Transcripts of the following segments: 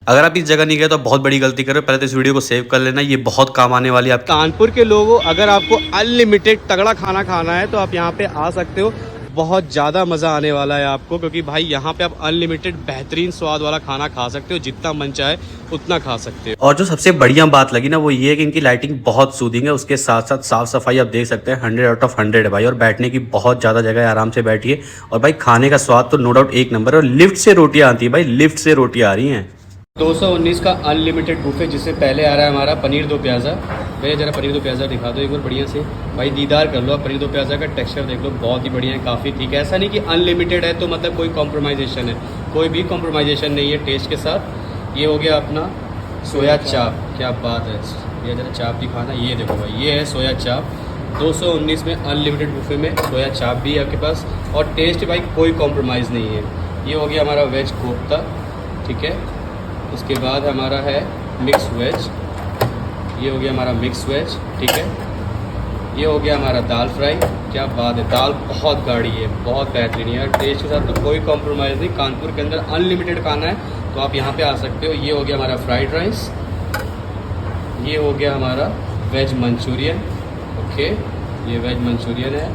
अगर आप इस जगह नहीं गए तो बहुत बड़ी गलती कर रहे हो। पहले तो इस वीडियो को सेव कर लेना, ये बहुत काम आने वाली है आपकी। कानपुर के लोगों, अगर आपको अनलिमिटेड तगड़ा खाना खाना है तो आप यहाँ पे आ सकते हो। बहुत ज़्यादा मज़ा आने वाला है आपको, क्योंकि भाई यहाँ पे आप अनलिमिटेड बेहतरीन स्वाद वाला खाना खा सकते हो, जितना मन चाहे उतना खा सकते हो। और जो सबसे बढ़िया बात लगी ना वो ये है कि इनकी लाइटिंग बहुत सूदिंग है, उसके साथ साथ साफ सफाई आप देख सकते हैं 100 आउट ऑफ 100 है भाई। और बैठने की बहुत ज़्यादा जगह है, आराम से बैठिए। और भाई खाने का स्वाद तो नो डाउट एक नंबर है। और लिफ्ट से रोटियाँ आती है भाई, लिफ्ट से रोटियाँ आ रही हैं। 219 का अनलिमिटेड बुफे, जिससे पहले आ रहा है हमारा पनीर दो प्याज़ा। भैया जरा पनीर दो प्याज़ा दिखा दो एक बार बढ़िया से भाई, दीदार कर लो। पनीर दो प्याज़ा का टेक्सचर देख लो, बहुत ही बढ़िया है, काफ़ी ठीक है। ऐसा नहीं कि अनलिमिटेड है तो मतलब कोई कॉम्प्रोमाइजेशन है, कोई भी कॉम्प्रोमाइजेशन नहीं है टेस्ट के साथ। ये हो गया अपना सोया चाप, क्या बात है। ये जरा चाप दिखाना, ये देखो भाई, ये है सोया चाप। 219 में अनलिमिटेड बुफे में सोया चाप भी है आपके पास, और टेस्ट भाई कोई कॉम्प्रोमाइज़ नहीं है। ये हो गया हमारा वेज कोफ्ता, ठीक है। उसके बाद हमारा है मिक्स वेज, ये हो गया हमारा मिक्स वेज, ठीक है। ये हो गया हमारा दाल फ्राई, क्या बात है, दाल बहुत गाढ़ी है, बहुत बेहतरीन है। टेस्ट के साथ तो कोई कॉम्प्रोमाइज़ नहीं। कानपुर के अंदर अनलिमिटेड खाना है तो आप यहाँ पे आ सकते हो। ये हो गया हमारा फ्राइड राइस, ये हो गया हमारा वेज मंचूरियन, ओके, ये वेज मंचूरियन है।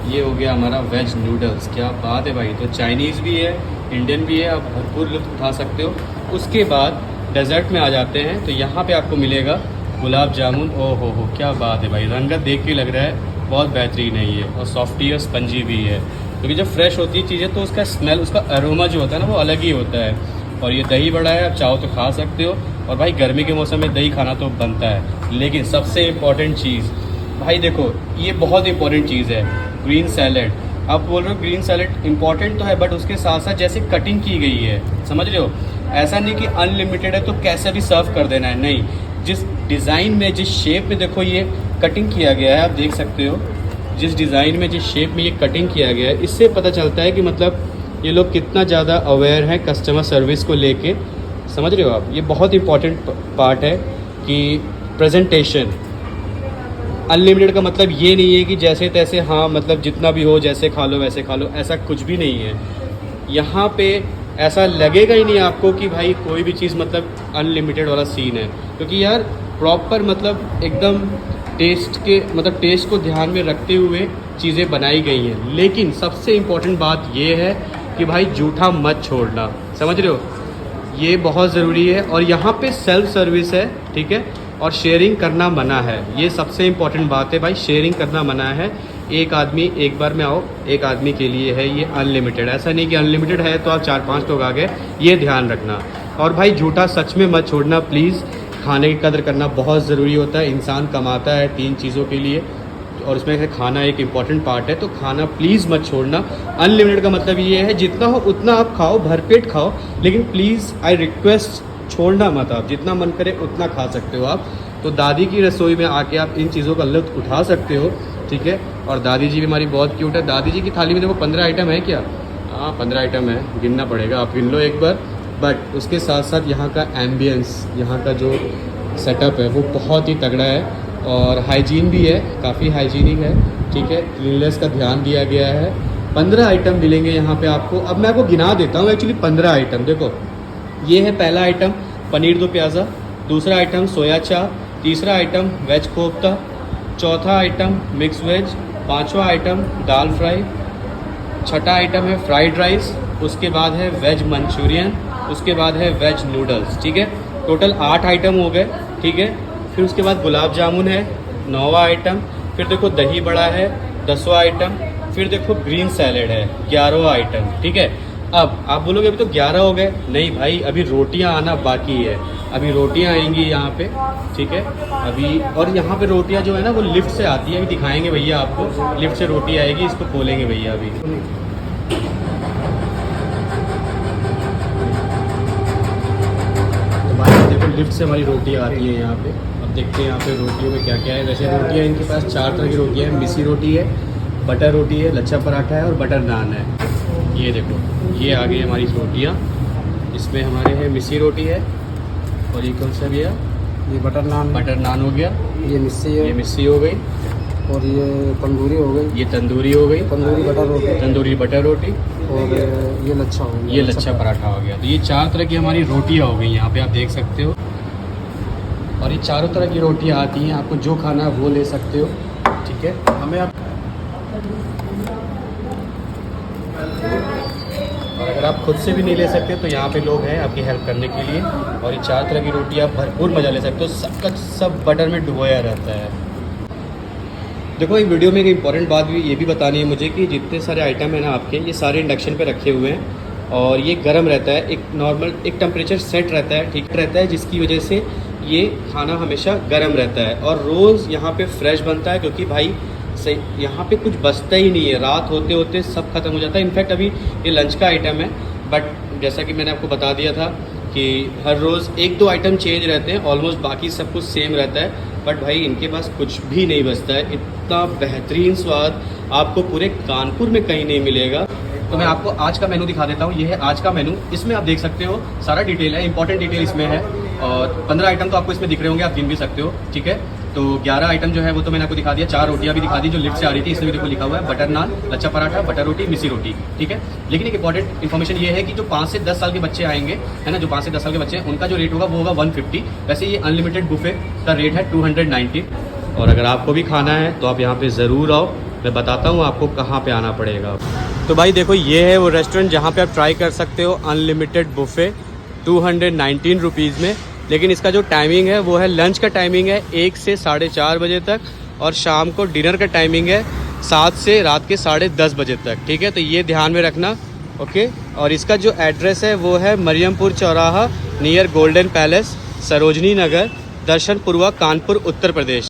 ये हो गया हमारा वेज नूडल्स, क्या बात है भाई। तो चाइनीज़ भी है, इंडियन भी है, आप भरपूर लुत्फ़ उठा सकते हो। उसके बाद डेजर्ट में आ जाते हैं तो यहाँ पे आपको मिलेगा गुलाब जामुन। ओ हो क्या बात है भाई, रंगत देख के लग रहा है बहुत बेहतरीन है ये, और सॉफ्टी और स्पंजी भी है, क्योंकि जब फ्रेश होती है चीज़ें तो उसका स्मेल, उसका अरोमा जो होता है ना वो अलग ही होता है। और ये दही बड़ा है, आप चाहो तो खा सकते हो। और भाई गर्मी के मौसम में दही खाना तो बनता है। लेकिन सबसे इम्पॉर्टेंट चीज़ भाई देखो, ये बहुत इंपॉर्टेंट चीज़ है, ग्रीन सैलेड। आप बोल रहे हो ग्रीन सैलेड इंपॉर्टेंट तो है, बट उसके साथ साथ जैसे कटिंग की गई है, समझ रहे हो। ऐसा नहीं कि अनलिमिटेड है तो कैसे भी सर्व कर देना है, नहीं। जिस डिज़ाइन में, जिस शेप में देखो ये कटिंग किया गया है, आप देख सकते हो जिस डिज़ाइन में, जिस शेप में ये कटिंग किया गया है, इससे पता चलता है कि मतलब ये लोग कितना ज़्यादा अवेयर हैं कस्टमर सर्विस को लेके, समझ रहे हो आप। ये बहुत इंपॉर्टेंट पार्ट है कि प्रेजेंटेशन। अनलिमिटेड का मतलब ये नहीं है कि जैसे तैसे, हाँ मतलब जितना भी हो जैसे खा लो वैसे खा लो, ऐसा कुछ भी नहीं है। यहाँ पे ऐसा लगेगा ही नहीं आपको कि भाई कोई भी चीज़ मतलब अनलिमिटेड वाला सीन है, क्योंकि यार प्रॉपर मतलब एकदम टेस्ट के, मतलब टेस्ट को ध्यान में रखते हुए चीज़ें बनाई गई हैं। लेकिन सबसे इम्पोर्टेंट बात ये है कि भाई जूठा मत छोड़ना, समझ रहे हो, ये बहुत ज़रूरी है। और यहाँ पे सेल्फ सर्विस है, ठीक है, और शेयरिंग करना मना है। ये सबसे इम्पॉर्टेंट बात है भाई, शेयरिंग करना मना है। एक आदमी एक बार में आओ, एक आदमी के लिए है ये अनलिमिटेड। ऐसा नहीं कि अनलिमिटेड है तो आप 4-5 लोग आ गए, ये ध्यान रखना। और भाई झूठा सच में मत छोड़ना प्लीज़। खाने की कदर करना बहुत ज़रूरी होता है। इंसान कमाता है 3 चीज़ों के लिए, और उसमें से खाना एक इम्पॉर्टेंट पार्ट है। तो खाना प्लीज़ मत छोड़ना। अनलिमिटेड का मतलब ये है जितना हो उतना आप खाओ, भरपेट खाओ, लेकिन प्लीज़ आई रिक्वेस्ट छोड़ना मत। आप जितना मन करे उतना खा सकते हो आप। तो दादी की रसोई में आके आप इन चीज़ों का लुत्फ़ उठा सकते हो, ठीक है। और दादी जी भी हमारी बहुत क्यूट है। दादी जी की थाली में देखो 15 आइटम है क्या? हाँ 15 आइटम है, गिनना पड़ेगा, आप गिन लो एक बार। बट उसके साथ साथ यहाँ का एम्बियंस, यहाँ का जो सेटअप है वो बहुत ही तगड़ा है, और हाइजीन भी है, काफ़ी हाइजीनिक है, ठीक है। क्लीननेस का ध्यान दिया गया है। 15 आइटम मिलेंगे यहाँ पे आपको। अब मैं आपको गिना देता हूँ एक्चुअली 15 आइटम। देखो ये है पहला आइटम पनीर दो प्याज़ा, दूसरा आइटम सोया चाप, तीसरा आइटम वेज कोफ्ता, चौथा आइटम मिक्स वेज, पांचवा आइटम दाल फ्राई, छठा आइटम है फ्राइड राइस, उसके बाद है वेज मंचूरियन, उसके बाद है वेज नूडल्स, ठीक है। टोटल 8 आइटम हो गए, ठीक है। फिर उसके बाद गुलाब जामुन है 9वां आइटम, फिर देखो दही बड़ा है 10वां आइटम, फिर देखो ग्रीन सैलेड है 11वां आइटम, ठीक है। अब आप बोलोगे अभी तो 11 हो गए, नहीं भाई अभी रोटियां आना बाकी है। अभी रोटियां आएंगी यहाँ पे, ठीक है अभी। और यहाँ पे रोटियां जो है ना वो लिफ्ट से आती है, अभी दिखाएंगे भैया आपको। लिफ्ट से रोटी आएगी, इसको खोलेंगे भैया अभी। तो भाई देखो लिफ्ट से हमारी रोटियां आती है यहाँ पे। अब देखते हैं यहाँ पे रोटियों में क्या क्या है। वैसे रोटियाँ इनके पास 4 तरह की रोटियाँ हैं। मिसी रोटी है, बटर रोटी है, लच्छा पराठा है और बटर नान है। ये देखो ये आ गई हमारी रोटियाँ। इसमें हमारे है मिसी रोटी है, और ये कौन सा भैया? ये बटर नान हो गया, ये मिस्सी है, ये मिस्सी हो गई, और ये तंदूरी हो गई, ये तंदूरी हो गई, तंदूरी बटर रोटी, तंदूरी बटर रोटी, और ये लच्छा हो गया, ये लच्छा पराठा हो गया। तो ये 4 तरह की हमारी रोटियाँ हो गई यहाँ पे, आप देख सकते हो। और ये चारों तरह की रोटियाँ आती हैं, आपको जो खाना है वो ले सकते हो, ठीक है। हमें आप और अगर आप खुद से भी नहीं ले सकते तो यहाँ पे लोग हैं आपकी हेल्प करने के लिए। और ये 4 तरह की रोटी आप भरपूर मज़ा ले सकते हो, सबका सब बटर में डुबोया रहता है। देखो एक वीडियो में एक इम्पॉर्टेंट बात भी ये भी बतानी है मुझे कि जितने सारे आइटम है ना आपके, ये सारे इंडक्शन पे रखे हुए हैं और ये गर्म रहता है, एक नॉर्मल एक टेम्परेचर सेट रहता है, ठीक रहता है, जिसकी वजह से ये खाना हमेशा गर्म रहता है। और रोज़ यहाँ पे फ्रेश बनता है, क्योंकि भाई सही यहाँ पे कुछ बचता ही नहीं है, रात होते होते सब खत्म हो जाता है। इनफैक्ट अभी ये लंच का आइटम है, बट जैसा कि मैंने आपको बता दिया था कि हर रोज़ 1-2 आइटम चेंज रहते हैं, ऑलमोस्ट बाकी सब कुछ सेम रहता है। बट भाई इनके पास कुछ भी नहीं बचता है, इतना बेहतरीन स्वाद आपको पूरे कानपुर में कहीं नहीं मिलेगा। तो मैं आपको आज का मेनू दिखा देता हूँ, ये है आज का मेनू। इसमें आप देख सकते हो सारा डिटेल है, इंपॉर्टेंट डिटेल इसमें है। और 15 आइटम तो आपको इसमें दिख रहे होंगे, आप गिन भी सकते हो, ठीक है। तो 11 आइटम जो है वो तो मैंने आपको दिखा दिया, 4 रोटियां भी दिखा दी जो लिफ्ट से आ रही थी, इसमें भी देखो लिखा हुआ है बटर नान, लच्छा पराठा, बटर रोटी, मिसी रोटी, ठीक है। लेकिन एक इंपॉर्टेंट इन्फॉर्मेशन ये है कि जो 5 से 10 साल के बच्चे आएंगे, है ना, जो 5 से 10 साल के बच्चे हैं उनका जो रेट होगा वो होगा 150। वैसे ये अनलिमिटेड बुफे का रेट है 290। और अगर आपको भी खाना है तो आप यहाँ पे ज़रूर आओ, मैं बताता हूँ आपको कहाँ पे आना पड़ेगा। तो भाई देखो ये है वो रेस्टोरेंट जहाँ पे आप ट्राई कर सकते हो अनलिमिटेड बुफे 219 रुपीज़ में। लेकिन इसका जो टाइमिंग है वो है, लंच का टाइमिंग है 1 से 4:30 बजे तक, और शाम को डिनर का टाइमिंग है 7 से रात के 10:30 बजे तक, ठीक है। तो ये ध्यान में रखना, ओके। और इसका जो एड्रेस है वो है मरियमपुर चौराहा, near golden palace, Sarojini Nagar, Darshanpurwa, Kanpur, Uttar Pradesh.